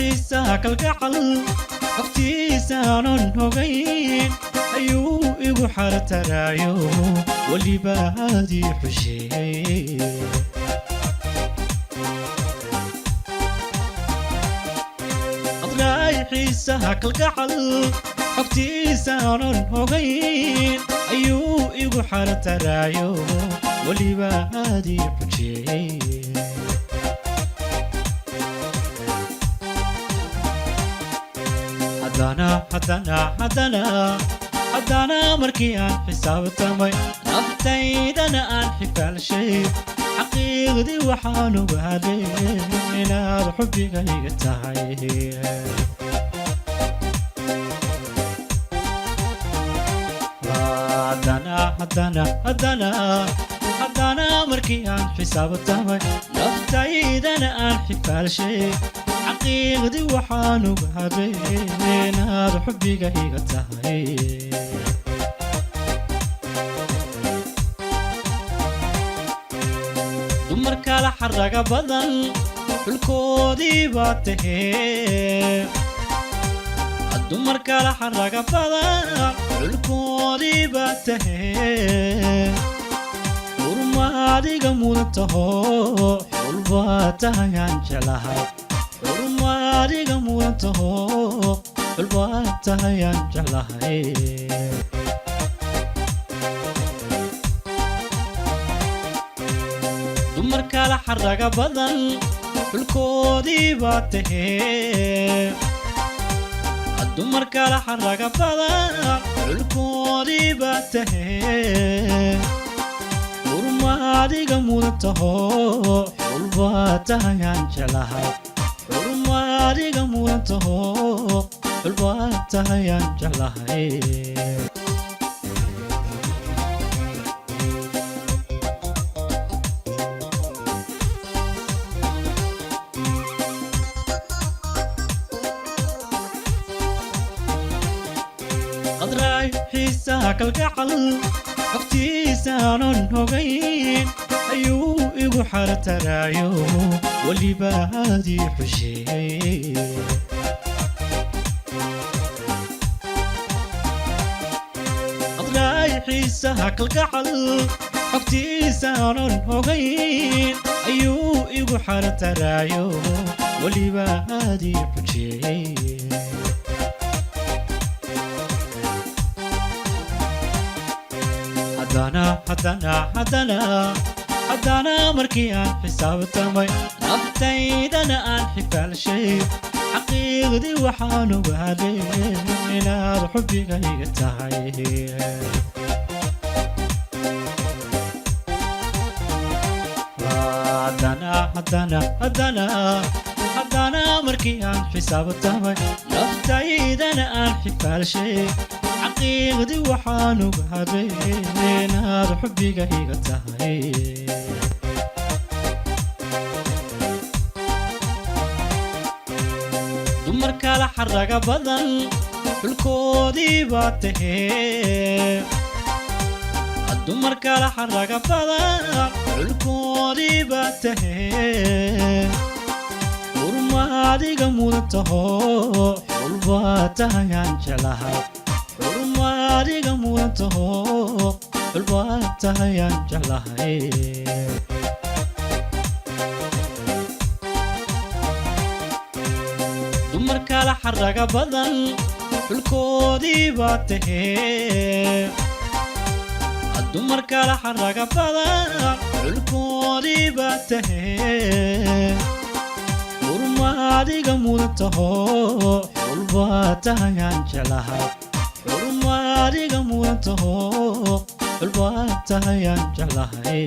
xiisaha kalgacal xogtiisaanan hogayn ayuu igu xartaraayo weliba aadii xusheeye adlaay xiisaha kalgacal xogtiisaanan hogayn ayuu igu xartaraayo weliba aadii xusheeye haddana markii aan xisaabtamay naftaydana aan xifaalshay xaqiiqdii waxaan ogaaday inaad xubbigayga tahay haddana markii aan xisaabtamay naftaydana aan xifaalshay xaqiiqdii waxaan ogaaday inaad xubbigayga tahay dumar kala xaraga badan xulkoodii baa tahee dumar kala xaraga badan xulkoodii baa tahee urma adiga mudan taho xul baa tahayaan jeclahay urmaadiga mudan taho xul baa tahayaan jeclahay dumar kala xaraga badan xulkoodii baa tahee dumar kala xaraga badan xulkoodii baa tahee urmaadiga mudan taho xul baa tahayaan jeclahay urmaadiga mudan taho xul baa tahayaan jeclahay qadraay xiisaha kalgacal xogtiisaanan hogayn ayuu igu xartaraayo weliba aadii xusheeye qadraay xiisaha kalgacal xogtiisaanan hogayn ayuu igu xartaraayo weliba aadii xusheeye haddana markii aan xisaabtamay naftaydana aan xifaalshay xaqiiqdii waxaan ogaaday inaad xubbigayga tahay haddana markii aan xisaabtamay naftaydana aan xifaalshay xaqiiqdii waxaan ogaaday inaad xubbigayga tahay dumar kala xaraga badan xulkoodii baa tahee dumar kala xaraga badan xulkoodii baa tahee urmaadiga mudan taho xul baa tahayaan jeclahay urmaadiga mudan taho xul baa tahayaan jeclahay dumar kala xaraga badan xulkoodii baa tahee dumar kala xaraga badan xulkoodii baa tahee urmaadiga mudan taho xul baa tahayaan jeclahay urmaadiga mudan taho xul baa tahayaan jeclahay